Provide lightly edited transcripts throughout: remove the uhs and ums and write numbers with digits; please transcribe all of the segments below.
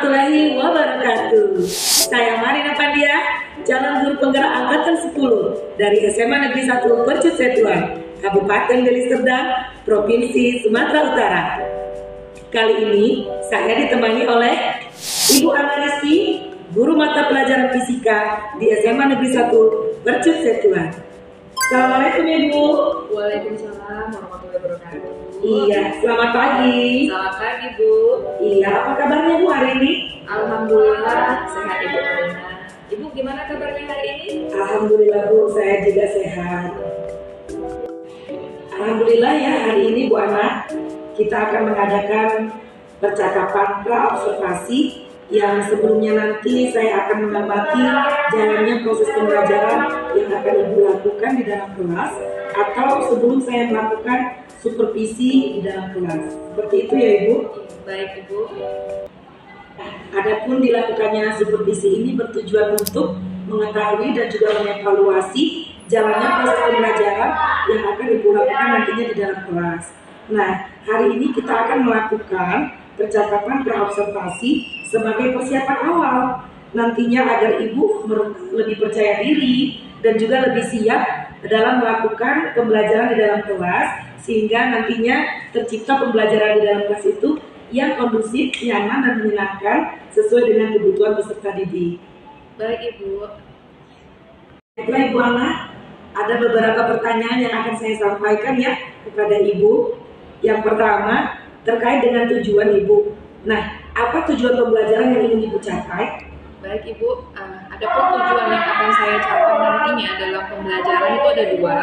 warahmatullahi wabarakatuh. Saya Marina Pandia, calon guru penggerak angkatan 10 dari SMA Negeri 1 Percut Setuan, Kabupaten Deli Serdang, Provinsi Sumatera Utara. Kali ini saya ditemani oleh Ibu Ana Rizky, guru mata pelajaran fisika di SMA Negeri 1 Percut Setuan. Assalamualaikum Ibu. Waalaikumsalam warahmatullahi wabarakatuh. Iya, selamat pagi. Selamat pagi Bu. Iya, apa kabarnya Bu hari ini? Alhamdulillah sehat Ibu Marina. Ibu gimana kabarnya hari ini? Alhamdulillah Bu, saya juga sehat. Alhamdulillah ya, hari ini Bu Ana, kita akan mengadakan percakapan pra-observasi yang sebelumnya nanti saya akan mengamati jalannya proses pembelajaran yang akan Ibu lakukan di dalam kelas, atau sebelum saya melakukan supervisi di dalam kelas. Seperti itu ya Ibu? Baik Ibu. Adapun dilakukannya supervisi ini bertujuan untuk mengetahui dan juga mengevaluasi jalannya proses pembelajaran yang akan Ibu lakukan nantinya di dalam kelas. Nah, hari ini kita akan melakukan percakapan pra-observasi sebagai persiapan awal nantinya agar Ibu lebih percaya diri dan juga lebih siap dalam melakukan pembelajaran di dalam kelas, sehingga nantinya tercipta pembelajaran di dalam kelas itu yang kondusif, nyaman, dan menyenangkan sesuai dengan kebutuhan peserta didik. Baik Ibu. Baiklah Ibu Ana, ada beberapa pertanyaan yang akan saya sampaikan ya kepada Ibu. Yang pertama, terkait dengan tujuan Ibu. Nah, apa tujuan pembelajaran yang ingin Ibu capai? Baik Ibu, adapun tujuan yang akan saya capai nantinya dalam pembelajaran itu ada dua.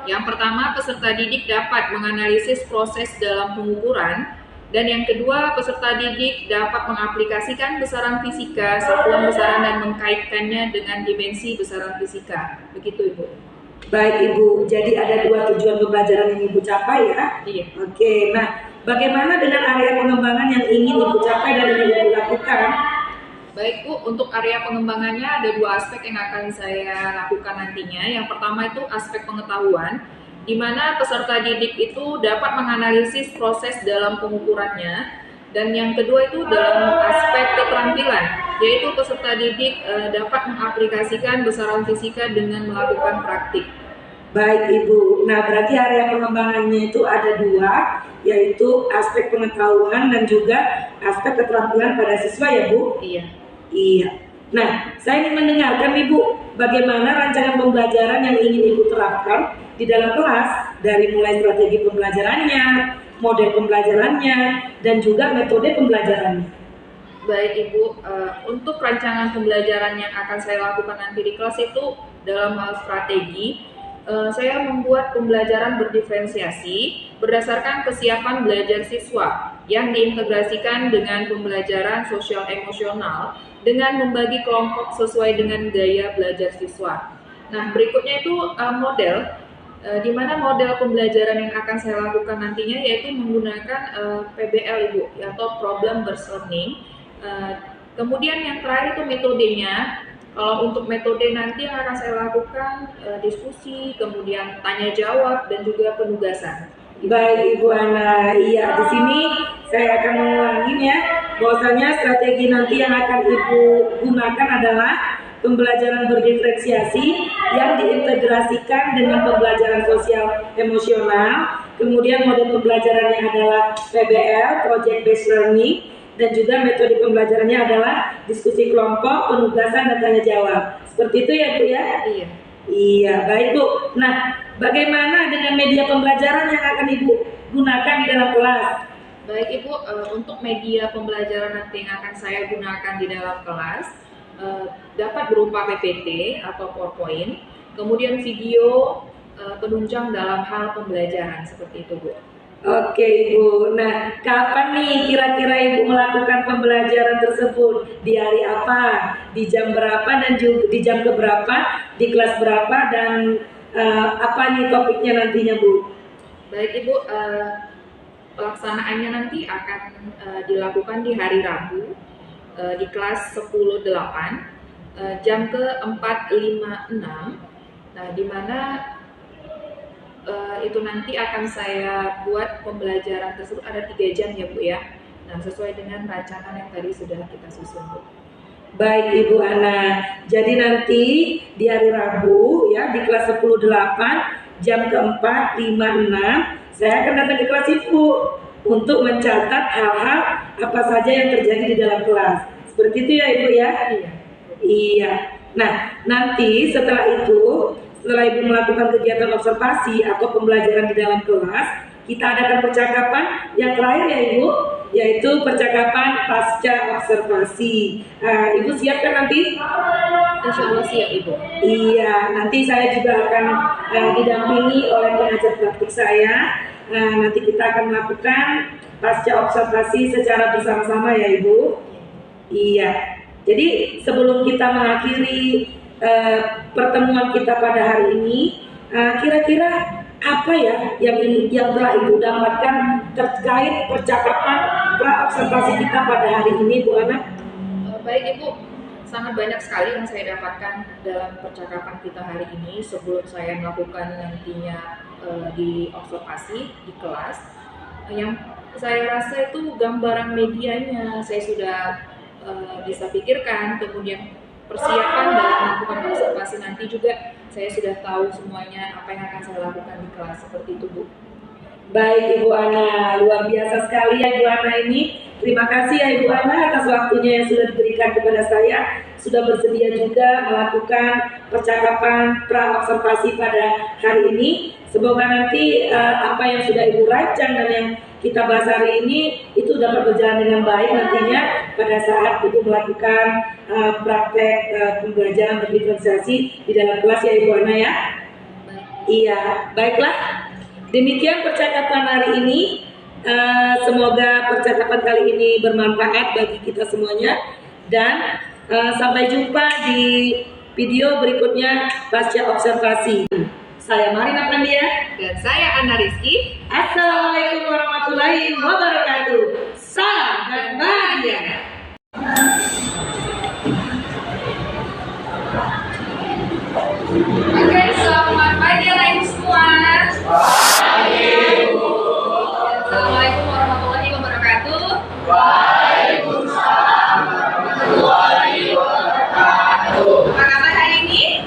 Yang pertama, peserta didik dapat menganalisis proses dalam pengukuran, dan yang kedua, peserta didik dapat mengaplikasikan besaran fisika, satuan besaran, dan mengkaitkannya dengan dimensi besaran fisika. Begitu Ibu. Baik Ibu, jadi ada dua tujuan pembelajaran yang Ibu capai ya? Iya. Oke, nah bagaimana dengan area pengembangan yang ingin Ibu capai dan ingin Ibu lakukan? Baik Bu, untuk area pengembangannya ada dua aspek yang akan saya lakukan nantinya. Yang pertama itu aspek pengetahuan, di mana peserta didik itu dapat menganalisis proses dalam pengukurannya. Dan yang kedua itu dalam aspek keterampilan, yaitu peserta didik dapat mengaplikasikan besaran fisika dengan melakukan praktik. Baik Ibu, nah berarti area pengembangannya itu ada dua, yaitu aspek pengetahuan dan juga aspek keterampilan pada siswa ya Bu? Iya. Iya. Nah, saya ingin mendengarkan Ibu, bagaimana rancangan pembelajaran yang ingin Ibu terapkan di dalam kelas, dari mulai strategi pembelajarannya, model pembelajarannya, dan juga metode pembelajarannya. Baik Ibu, untuk rancangan pembelajaran yang akan saya lakukan nanti di kelas itu dalam hal strategi, saya membuat pembelajaran berdiferensiasi berdasarkan kesiapan belajar siswa yang diintegrasikan dengan pembelajaran sosial emosional dengan membagi kelompok sesuai dengan gaya belajar siswa. Nah, berikutnya itu model, di mana model pembelajaran yang akan saya lakukan nantinya yaitu menggunakan PBL Ibu, atau Problem Based Learning. Kemudian yang terakhir itu metodenya. Kalau untuk metode nanti yang akan saya lakukan diskusi, kemudian tanya jawab, dan juga penugasan. Baik Ibu Ana, iya di sini saya akan mengulangi ya, bahwasanya strategi nanti yang akan Ibu gunakan adalah pembelajaran berdiferensiasi yang diintegrasikan dengan pembelajaran sosial emosional. Kemudian model pembelajarannya adalah PBL, Project Based Learning, dan juga metode pembelajarannya adalah diskusi kelompok, penugasan, dan tanya jawab. Seperti itu ya Bu ya? Iya. Iya, baik Bu. Nah, bagaimana dengan media pembelajaran yang akan Ibu gunakan di dalam kelas? Baik Ibu, untuk media pembelajaran nanti yang akan saya gunakan di dalam kelas dapat berupa PPT atau PowerPoint, kemudian video penunjang dalam hal pembelajaran, seperti itu Bu. Oke Ibu, nah kapan nih kira-kira Ibu melakukan pembelajaran tersebut? Di hari apa? Di jam berapa dan juga di jam keberapa? Di kelas berapa? Dan apa nih topiknya nantinya Bu? Baik Ibu, pelaksanaannya nanti akan dilakukan di hari Rabu di kelas 10.8 jam ke 4.56. Nah, di mana itu nanti akan saya buat pembelajaran tersebut ada 3 jam ya Bu ya. Nah, sesuai dengan rancangan yang tadi sudah kita susun, Bu. Baik Ibu Ana, jadi nanti di hari Rabu ya di kelas 10-8 jam keempat 5-6 saya akan datang ke kelas Ibu untuk mencatat hal-hal apa saja yang terjadi di dalam kelas. Seperti itu ya Ibu ya? Iya. Iya. Nah, nanti setelah Ibu melakukan kegiatan observasi atau pembelajaran di dalam kelas, kita adakan percakapan yang terakhir ya Ibu, yaitu percakapan pasca observasi. Ibu siap kan nanti? Insya Allah siap, Ibu. Iya, nanti saya juga akan didampingi oleh pengajar praktik saya. Nanti kita akan melakukan pasca observasi secara bersama-sama ya Ibu. Iya. Jadi sebelum kita mengakhiri pertemuan kita pada hari ini, kira-kira apa ya yang telah Ibu dapatkan terkait percakapan pra-observasi kita pada hari ini, Bu Ana? Baik Ibu, sangat banyak sekali yang saya dapatkan dalam percakapan kita hari ini sebelum saya melakukan nantinya di observasi di kelas. Yang saya rasa itu gambaran medianya saya sudah bisa pikirkan, kemudian persiapan dalam melakukan observasi nanti juga saya sudah tahu semuanya apa yang akan saya lakukan di kelas, seperti itu Bu. Baik Ibu Ana, luar biasa sekali ya Ibu Ana ini. Terima kasih ya Ibu Ana atas waktunya yang sudah diberikan kepada saya, sudah bersedia juga melakukan percakapan pra-observasi pada hari ini. Semoga nanti apa yang sudah Ibu rancang dan yang kita bahas hari ini itu dapat berjalan dengan baik nantinya pada saat Ibu melakukan praktek pembelajaran berdiferensiasi di dalam kelas ya Ibu Ana ya. Iya, baiklah. Demikian percakapan hari ini. Semoga percakapan kali ini bermanfaat bagi kita semuanya. Dan sampai jumpa di video berikutnya pasca observasi. Saya Marina Pandia. Dan saya Ana Rizky. Assalamualaikum warahmatullahi wabarakatuh. Salam dan bahagia. Oke, selamat pagi anak-anak semua. Assalamualaikum warahmatullahi wabarakatuh. Waalaikumsalam warahmatullahi wabarakatuh. Apa kabar hari ini?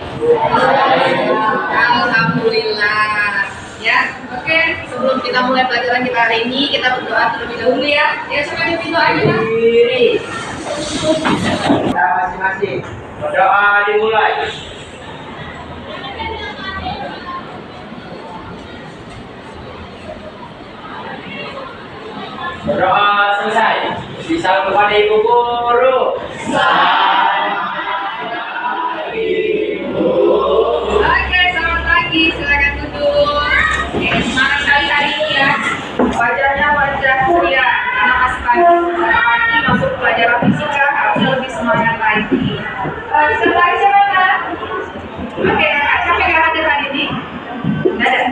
Alhamdulillah. Ya, oke. Sebelum kita mulai pelajaran kita hari ini, kita berdoa terlebih dahulu ya. Ya, semuanya berdoa aja. Kita masing-masing berdoa dimulai. Berdoa selesai. Bisa kepada Ibu Guru. Oke, selamat pagi. Silakan duduk. Oke, semangat sekali hari ini ya. Wajahnya wajah ceria. Karena masih pagi. Karena pagi masuk pelajaran fisika harusnya lebih semangat lagi. Setelah siapa? Oke, siapa yang hadir hari ini?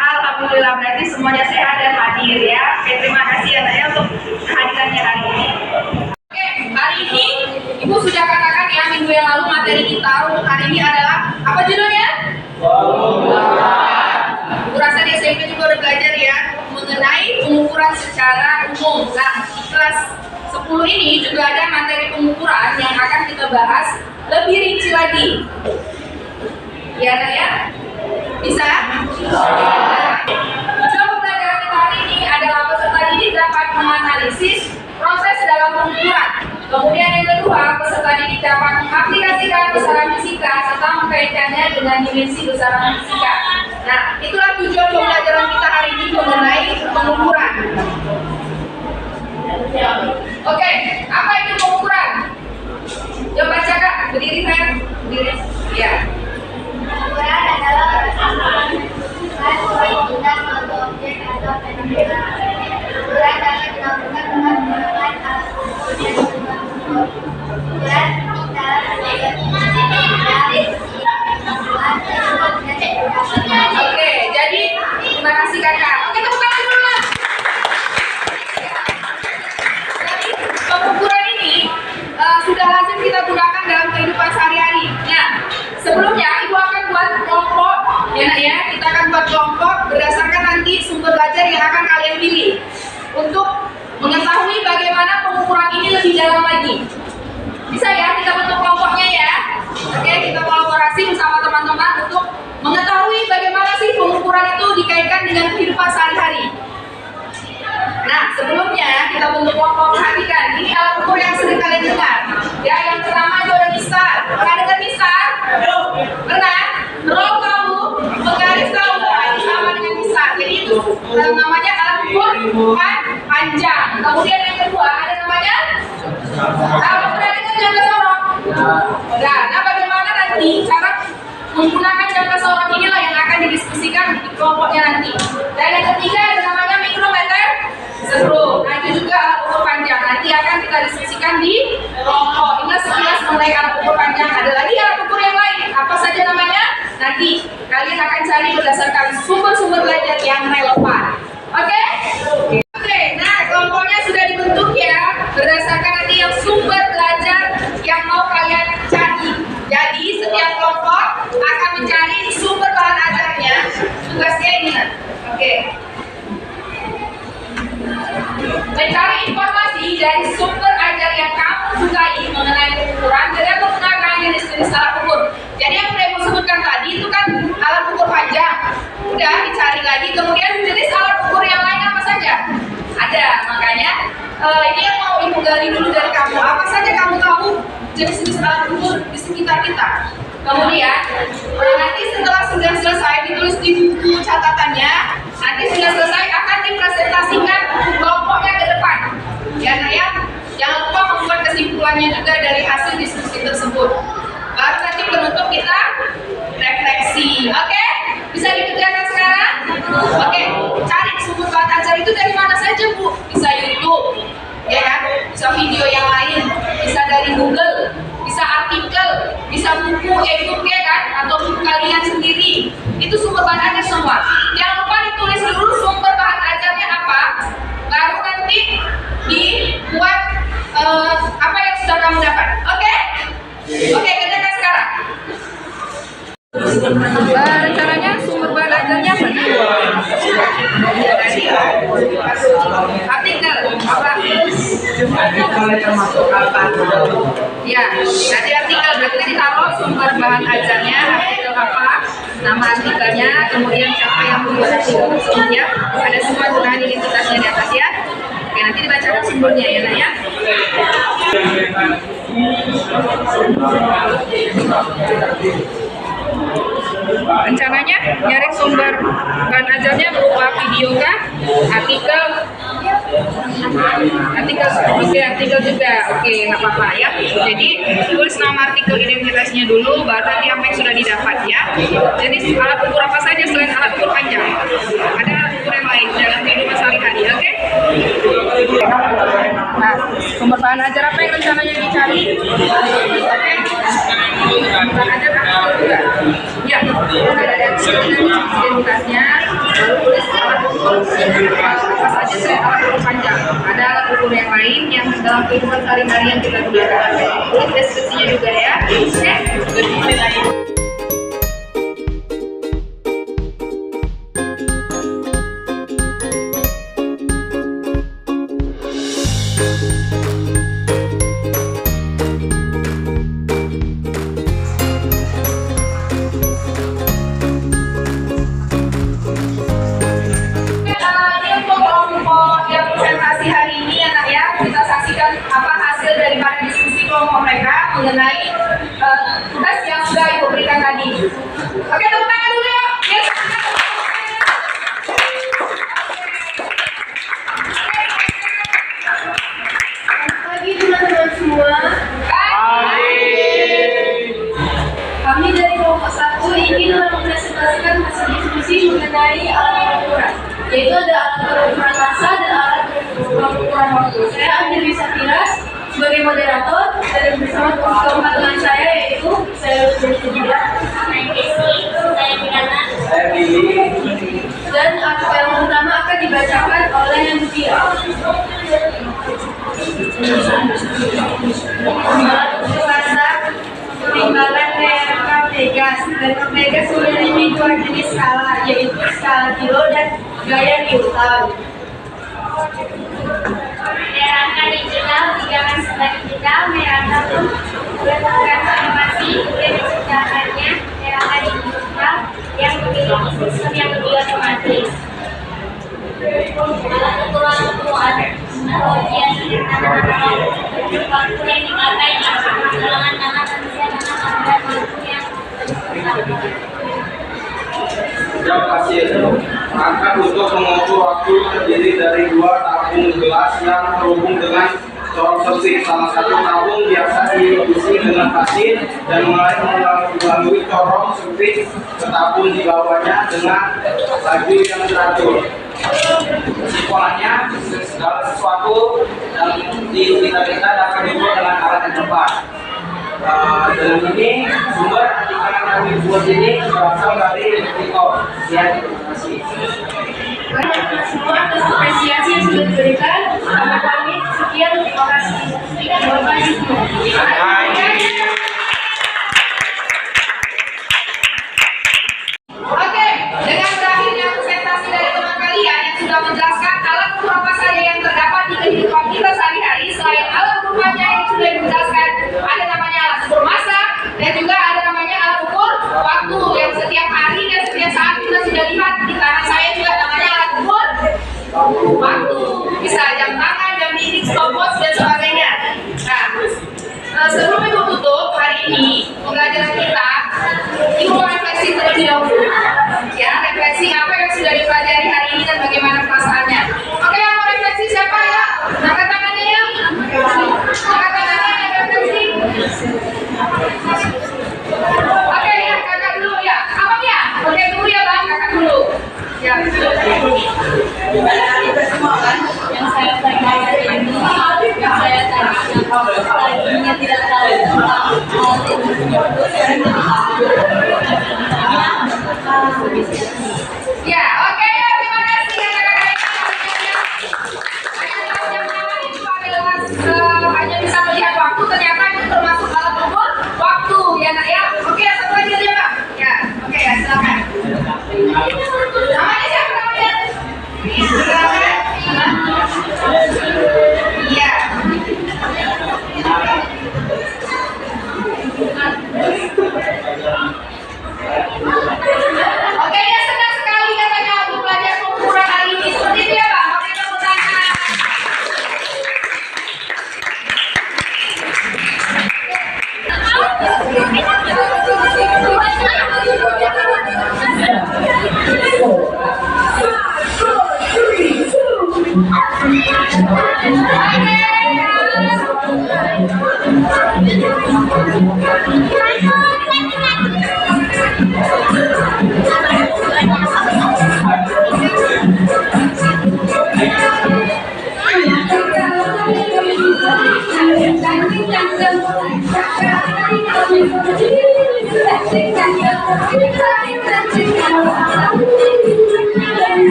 Alhamdulillah, berarti semuanya sehat dan hadir ya. Oke, terima kasih ya untuk kehadirannya hari ini. Oke, hari ini Ibu sudah katakan ya minggu yang lalu materi kita untuk hari ini adalah apa judulnya? Ibu rasa di SMP juga udah belajar ya mengenai pengukuran secara umum. Nah, di kelas 10 ini juga ada materi pengukuran yang akan kita bahas lebih rinci lagi. Ya, Nak ya? Bisa? Tujuan pembelajaran kita hari ini adalah peserta didik dapat menganalisis proses dalam pengukuran. Kemudian yang kedua, peserta didik dapat mengaplikasikan besaran fisika serta mengkaitkannya dengan dimensi besaran fisika. Nah, itulah tujuan pembelajaran kita hari ini mengenai pengukuran. Oke, apa itu pengukuran? Coba baca Kak, berdiri Kak. Berdiri. Ya. Ukuran adalah persamaan menggunakan suatu objek atau fenomena. Ukuran dapat dilakukan dengan menggunakan alat ukur dan ukur. Ukuran dalam Oke, jadi terima kasih Kakak. Oke, tepuk tangan dulu Mas. Jadi pengukuran ini sudah lazim kita gunakan dalam kehidupan sehari-hari. Nah, sebelumnya Ibu akan buat kelompok, ya, kita akan buat kelompok berdasarkan nanti sumber belajar yang akan kalian pilih untuk mengetahui bagaimana lebih dalam lagi. Bisa ya kita bentuk kelompoknya ya. Oke, kita kolaborasi bersama teman-teman untuk mengetahui bagaimana sih pengukuran itu dikaitkan dengan kehidupan sehari-hari. Nah, sebelumnya kita bentuk kelompok, perhatikan ini alat ukur yang sering kalian dengar. Ya, yang pertama itu ada misal. Pernah dengar misal? Pernah? Kalau kamu menggaris tahu sama dengan misal. Jadi itu namanya alat ukur panjang. Kemudian yang kedua ada namanya pernah dengar jangka sorot? Nah, bagaimana nanti cara menggunakan jangka sorot inilah yang akan didiskusikan di kelompoknya nanti. Dan yang ketiga ada namanya mikrometer seru. Nah, itu juga alat ukur panjang. Nanti akan kita diskusikan di kelompok. Ini sekilas mengenai alat ukur panjang. Ada lagi alat ukur yang lain. Apa saja namanya? Nanti kalian akan cari berdasarkan sumber-sumber belajar yang relevan. Oke? Oke, nah kelompoknya sudah dibentuk ya. Berdasarkan nanti yang sumber belajar yang mau kalian cari. Jadi setiap kelompok akan mencari sumber bahan ajarnya. Tugasnya ini. Oke. Mencari informasi dari sumber ajar yang kamu sukai mengenai pengukuran dengan menggunakan jenis-jenis alat ukur. Jadi yang sudah ibu sebutkan tadi itu kan alat ukur panjang. Udah dicari lagi. Kemudian jenis alat ukur yang lain apa saja? Ada. Makanya ini yang mau ibu gali dulu dari kamu. Apa saja kamu tahu jenis-jenis alat ukur di sekitar kita? Kemudian nanti setelah sudah selesai ditulis di buku catatannya. Nanti sudah selesai akan dipresentasikan kelompoknya ke depan. Ya, nah ya, jangan lupa membuat kesimpulannya juga dari hasil diskusi tersebut. Baru nanti penutup kita refleksi. Oke? Bisa dikerjakan sekarang? Oke, cari sumber bahan ajar itu dari mana saja, Bu? Bisa YouTube, ya kan? Bisa video yang lain, bisa dari Google, bisa artikel, bisa buku e-book ya kan? Atau buku kalian sendiri. Itu sumber bahan ajar semua. Jangan lupa ditulis dulu sumber bahan ajarnya apa, baru nanti dibuat apa yang sudah kamu dapat. Oke? Oke, kerjakan sekarang. Rencananya sumber bahan ajarnya apa? Artikel apa? Ya, nanti artikel berarti ditaruh sumber bahan ajarnya, artikel apa, nama artikelnya, kemudian siapa yang membuat artikel tersebut ya. Ada semua tulisan identitasnya di atas ya. Oke, nanti dibacakan sumbernya ya, Nak ya. Rencananya nyari sumber bahan ajarnya berupa video kah, artikel, artikel juga, oke nggak apa-apa ya. Jadi tulis nama artikel identitasnya dulu, baru nanti apa yang sudah didapat ya. Jadi alat ukur apa saja selain alat ukur panjang? Ada alat ukur yang lain dalam kehidupan sehari-hari, oke? Nah, sumber bahan ajar apa yang rencananya dicari? Oke? Bahan ajar artikel juga. Ya, ada identitasnya, lalu tulis alat ukur apa saja selain alat ukur panjang. Ada alat ukur yang lain yang dalam kehidupan sehari-hari yang kita gunakan. Tulis deskripsinya juga ya. Oke, mulai lagi. Mengenai tugas yang sudah ibu berikan tadi. Oke, tepuk tangan dulu ya. Yes. Pagi teman-teman semua. Kami dari kelompok 1 ingin mempresentasikan hasil diskusi mengenai alat ukuran, yaitu ada alat ukuran massa dan alat ukuran waktu. Saya Andri Sapiras sebagai moderator dan bersama keempat teman saya yaitu saya Lutfi, saya Mirana, dan artikel yang pertama akan dibacakan oleh Dia. Alat ukur massa timbangan TRK Vegas. TRK Vegas memiliki dua jenis skala, yaitu skala kilo dan gaya Newton. TRK digital bilangan skala waktu terdiri dari 2 tabung gelas yang terhubung dengan corong sepik. Salah satu tabung biasa diisi dengan pasir dan melalui corong sepik ke tabung di bawahnya dengan laju yang teratur. Kesimpulannya, segala sesuatu yang di sekitar kita dapat diukur dengan alat yang tepat. Dengan ini, sumber artikel yang kami buat ini berasal dari Tito. Ya, terima kasih. Semua atas apresiasi yang sudah diberikan. Kami sekian, terima kasih. Bapak Ibu. Oke, dengan berakhirnya presentasi dari teman kalian yang sudah menjelaskan alat ukur apa saja yang terdapat di kehidupan kita sehari-hari, selain alat ukurnya yang sudah dijelaskan, ada namanya alat ukur massa dan juga ada namanya alat ukur waktu yang setiap hari dan setiap saat kita sudah lihat di tangan saya juga namanya alat ukur waktu, bisa jam tangan, jam dinding, stopwatch dan sebagainya. Nah, sebelum Ibu tutup hari ini pembelajaran kita, Ibu mau refleksi terlebih dahulu. Ya, refleksi apa yang sudah dipelajari hari ini dan bagaimana perasaannya. Oke, yang mau refleksi siapa ya? Angkat tangannya ya. Angkat tangannya yang refleksi. Oke ya, kakak dulu ya. Apa ya? Oke dulu ya bang, kakak dulu. Ya. Semua kan yang saya pelajari ini, yang saya tadinya tidak tahu tentang Ya, oke ya, terima kasih ya kakak-kakak. Hanya bisa melihat waktu, ternyata itu termasuk alat ukur waktu ya nak ya. Oke, satu lagi ya pak. Ya, oke ya, silakan. Namanya siapa namanya? Silakan. Iya. Oke ya, senang sekali katanya untuk belajar pengukuran hari ini. Seperti itu ya Pak, oke tepuk tangan.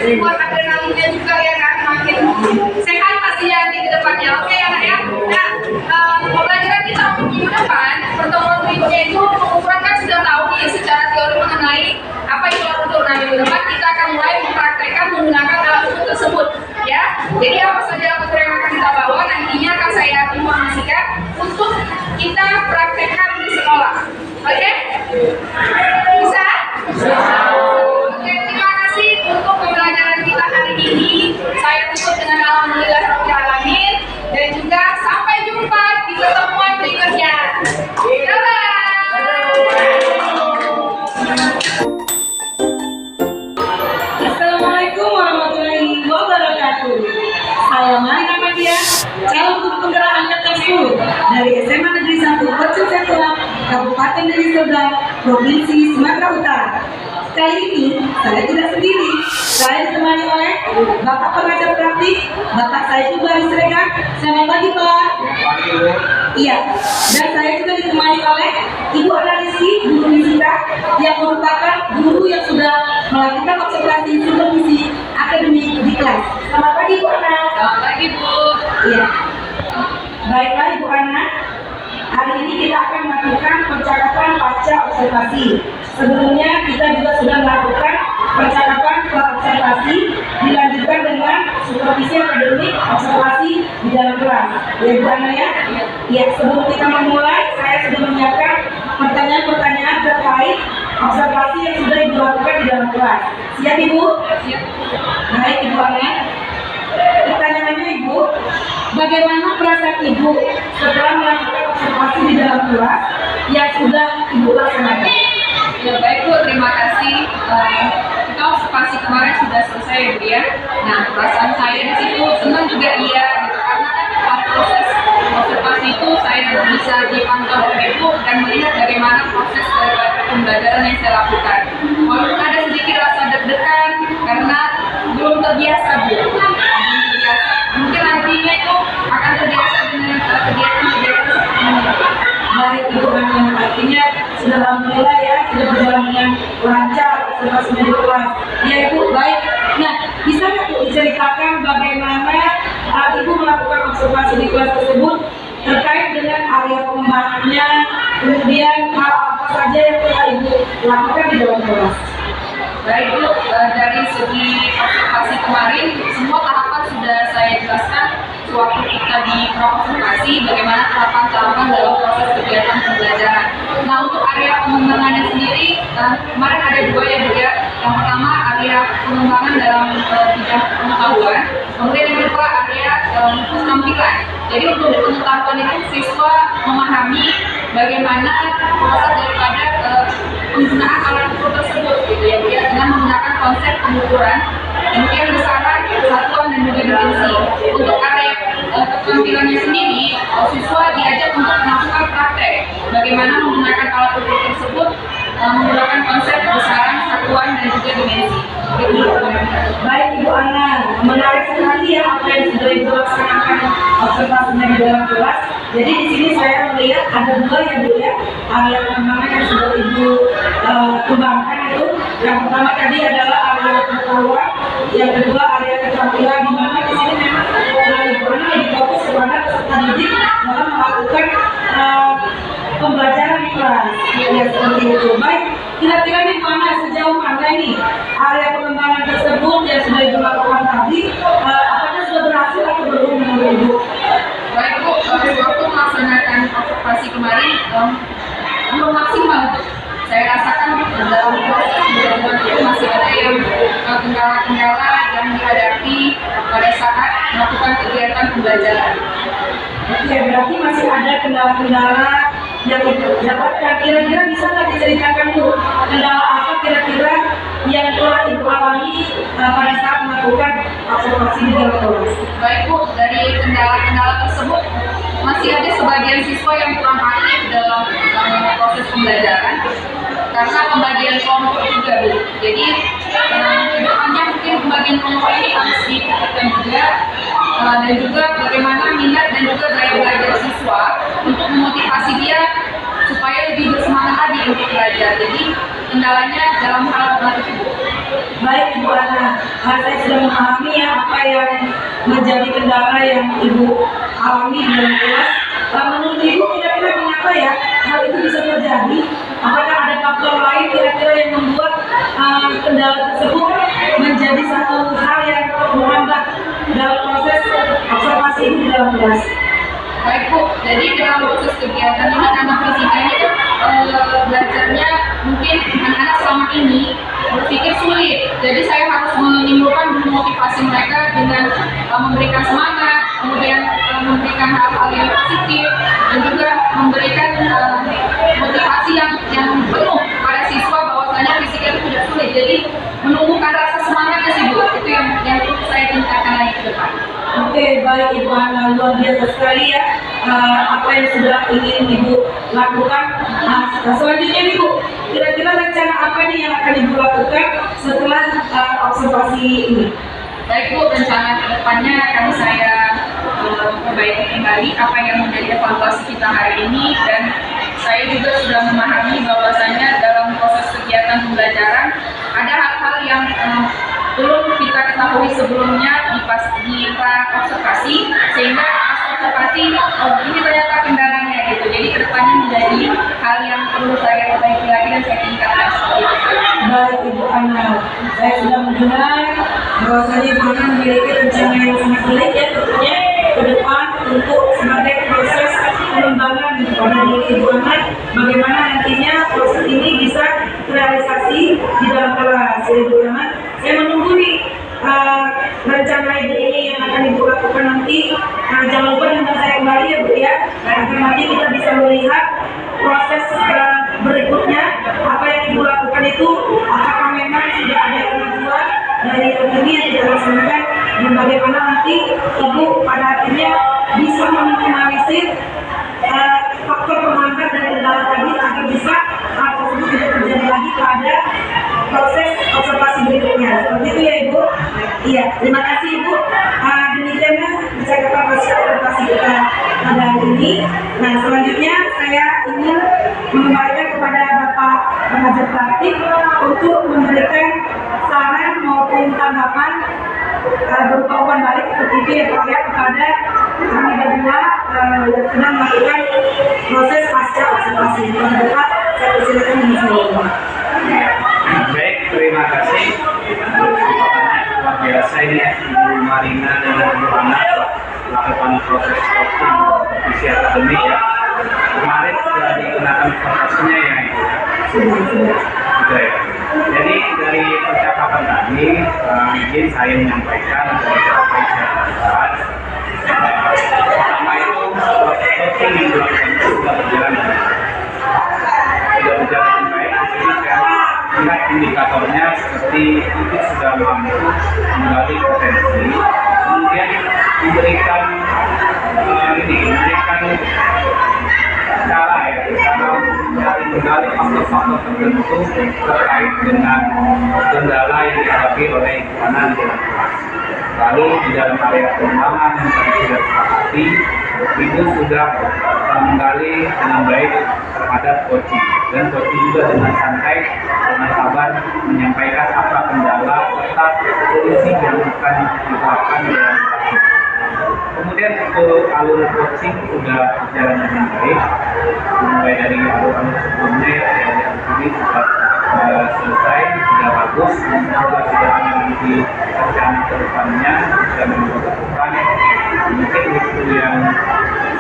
Buat adrenalinnya juga ya kan, makin sehat pastinya nanti ke depannya. Oke ya nak ya. Nah, pembelajaran kita untuk minggu depan, pertemuan berikutnya itu pengukuran kan sudah tahu nih secara teori mengenai apa itu alat ukur. Nah, minggu depan kita akan mulai mempraktekkan menggunakan alat ukur tersebut ya. Jadi apa saja alat ukur yang akan kita bawa nantinya akan saya informasikan untuk kita praktekkan di sekolah. Oke? Bisa? Oke, terima kasih untuk pembelajaran kita hari ini. Saya tutup dengan alhamdulillahirabbil alamin dan juga sampai jumpa di pertemuan berikutnya. Bye. Assalamualaikum warahmatullahi wabarakatuh. Saya Maina Madia, calon guru penggerak angkatan 10 dari SMA Negeri 1 Pecel Setulang, Kabupaten Deli Serdang, Provinsi Sumatera Utara. Kali ini saya tidak sendiri. Saya ditemani oleh Bapak Pengajar Praktik, Bapak Saiful Baris Siregar. Selamat pagi Pak. Iya. Dan saya juga ditemani oleh Ibu Ana Rizky, guru fisika Eka yang merupakan guru yang sudah melakukan observasi supervisi akademik di kelas. Selamat pagi Bu Ana. Selamat pagi Bu. Iya. Baiklah Ibu Ana, hari ini kita akan melakukan percakapan pasca observasi. Sebelumnya kita juga sudah melakukan percakapan observasi dilanjutkan dengan supervisi akademik observasi di dalam kelas. Ya Bu Ana ya? Ya, sebelum kita memulai, saya sudah menyiapkan pertanyaan-pertanyaan terkait observasi yang sudah dilakukan di dalam kelas. Siap Ibu? Siap. Baik Ibu Ana. Pertanyaannya Ibu, bagaimana perasaan Ibu setelah melakukan observasi di dalam kelas yang sudah Ibu laksanakan? Ya baik Bu, terima kasih. Kita observasi kemarin sudah selesai ya Bu ya. Nah perasaan saya di situ senang juga iya, gitu. Karena kan pada proses observasi itu saya bisa dipantau oleh Ibu dan melihat bagaimana proses daripada pembelajaran yang saya lakukan. Walaupun ada sedikit rasa deg-degan karena belum terbiasa Bu. Mungkin nantinya itu akan terbiasa dengan kegiatan-kegiatan seperti ini. Baik Ibu Ana, artinya sudah alhamdulillah ya, sudah berjalan dengan lancar observasinya di kelas. Ya Ibu, baik. Nah, bisa nggak Bu diceritakan bagaimana Ibu melakukan observasi di kelas tersebut terkait dengan area pengembangannya, kemudian hal apa saja yang telah Ibu lakukan di dalam kelas? Baik Bu, dari segi observasi kemarin semua tahapan sudah saya jelaskan sewaktu kita di observasi bagaimana tahapan-tahapan dalam proses kegiatan pembelajaran. Nah untuk area pengembangannya sendiri kemarin ada dua ya Bu ya. Yang pertama area pengembangan dalam bidang pengetahuan, kemudian yang kedua area penampilan. Jadi untuk pengetahuan itu siswa memahami bagaimana proses daripada penggunaan alat ukur tersebut gitu ya Bu ya, dengan menggunakan konsep pengukuran, kemudian besaran, satuan dan juga dimensi. Untuk area keterampilannya sendiri, siswa diajak untuk melakukan praktek bagaimana menggunakan alat ukur tersebut menggunakan konsep besaran, satuan dan juga dimensi. Baik Ibu Ana, menarik sekali ya apa yang sudah Ibu laksanakan observasinya di dalam kelas. Jadi di sini saya melihat ada dua ya Bu ya, area pengembangan yang sudah Ibu kembangkan itu. Yang pertama tadi adalah area pengetahuan, yang kedua area keterampilan, di mana di sini memang Ibu Ana lebih fokus kepada peserta didik dalam melakukan pembelajaran di kelas. Ya seperti itu. Baik, kira-kira di mana sejauh mana ini area pengembangan tersebut yang sudah Ibu lakukan tadi, apakah sudah berhasil atau belum menurut Ibu? Baik Bu, waktu melaksanakan observasi kemarin belum maksimal. Saya rasakan dalam proses pembelajaran itu masih ada yang kendala-kendala yang dihadapi pada saat melakukan kegiatan pembelajaran. Oke, berarti masih ada kendala-kendala yang Ibu dapatkan. Kira-kira bisa nggak diceritakan Bu, kendala apa kira-kira yang telah Ibu alami pada saat melakukan observasi di dalam kelas? Baik Bu, dari kendala-kendala tersebut masih ada sebagian siswa yang kurang aktif dalam proses pembelajaran karena pembagian kelompok juga Bu. Jadi kedepannya mungkin pembagian kelompok ini harus diperhatikan juga dan juga bagaimana minat dan juga daya belajar siswa untuk memotivasi dia supaya lebih bersemangat lagi untuk belajar. Jadi kendalanya dalam hal itu Bu. Baik Ibu Ana, saya sudah memahami ya apa yang menjadi kendala yang Ibu alami di dalam kelas. Menurut Ibu kira-kira mengapa ya hal itu bisa terjadi? Apakah ada faktor lain kira-kira yang membuat kendala tersebut menjadi satu hal yang menghambat dalam proses observasi ini di dalam kelas? Baik Bu, jadi dalam proses kegiatan ini anak fisika ini kan belajarnya mungkin anak-anak selama ini berpikir sulit. Jadi saya harus menimbulkan motivasi mereka dengan memberikan semangat, kemudian memberikan hal-hal yang positif dan juga memberikan motivasi yang penuh pada siswa bahwasanya fisika itu tidak sulit. Jadi menumbuhkan rasa semangatnya sih Bu, itu yang perlu saya tingkatkan lagi ke depan. Oke, baik Ibu Ana, luar biasa sekali ya apa yang sudah ingin Ibu lakukan. Selanjutnya nih Bu, kira-kira rencana apa nih yang akan Ibu lakukan setelah observasi ini? Baik Bu, rencana kedepannya akan saya perbaiki kembali apa yang menjadi evaluasi kita hari ini, dan saya juga sudah memahami bahwasanya dalam sebelumnya di observasi, sehingga pas observasi ini ternyata kendalanya gitu. Jadi kedepannya menjadi hal yang perlu saya perbaiki lagi dan saya tingkatkan seperti itu. Baik Ibu Ana, saya sudah mendengar bahwasanya Ibu Ana memiliki rencana yang sangat baik ya tentunya ke depan untuk sebagai proses pengembangan pada diri Ibu Ana, bagaimana nantinya proses ini bisa terrealisasi di dalam kelas. Ibu Ana, saya menunggu nih rencana Ibu ini yang akan Ibu lakukan nanti. Jangan lupa dengan saya kembali ya Bu ya, agar nanti kita bisa melihat proses berikutnya apa yang Ibu lakukan itu, apakah memang sudah ada kemajuan dari ini yang kita laksanakan, dan bagaimana nanti Ibu pada akhirnya bisa meminimalisir faktor penghambat dari kendala tadi agar bisa hal tersebut tidak terjadi lagi pada proses observasi berikutnya. Seperti itu ya Ibu. Iya, terima kasih Ibu. Demikianlah percakapan proses observasi kita pada hari ini. Nah, selanjutnya saya ingin mengembalikan kepada Bapak pengajar praktik untuk memberikan saran maupun tanggapan berupa umpan balik seperti itu ya Pak ya, kepada kami berdua yang sedang melakukan proses pasca observasi. Bapak, saya persilakan menjelaskan. Baik, terima kasih. Kesempatannya luar biasa ini ya, Ibu Marina dan Ibu Ana melakukan proses coaching visi akademik ya. Kemarin sudah digunakan prosesnya ya Ibu. Sudah ya. Jadi dari percakapan tadi, izin saya menyampaikan dari apa yang saya lakukan. Pertama itu proses coaching yang dilakukan itu sudah berjalan dengan baik. Jadi saya lihat indikatornya seperti itu sudah mampu menggali potensi, kemudian memberikan cara ya, cara menggali faktor-faktor tertentu terkait dengan kendala yang dihadapi oleh Ibu Ana di dalam kelas. Lalu di dalam area pengembangan yang tadi sudah disepakati, itu sudah menggali dengan baik terhadap coaching, dan coaching juga dengan santai, dengan sabar menyampaikan apa kendala serta solusi yang akan diterapkan di dalam kelas. Kemudian untuk alur coaching sudah berjalan dengan baik, mulai dari alur-alur sebelumnya ya, dari ini sudah selesai, sudah bagus, sudah memiliki rencana ke depannya, sudah membutuhkan mungkin itu yang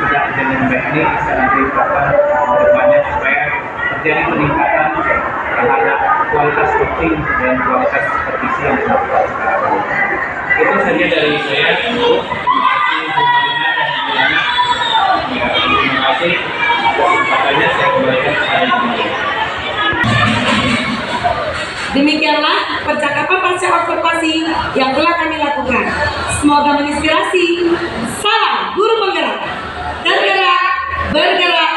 sudah dengan baik ini bisa nanti diterapkan ke depannya supaya terjadi peningkatan terhadap kualitas coaching dan kualitas supervisi yang dilakukan sekarang. Itu saja dari saya. Terima kasih kesempatannya, saya kembalikan kepada Ibu. Demikianlah percakapan pasca observasi yang telah kami lakukan. Semoga menginspirasi. Salam guru penggerak. Tergerak, bergerak.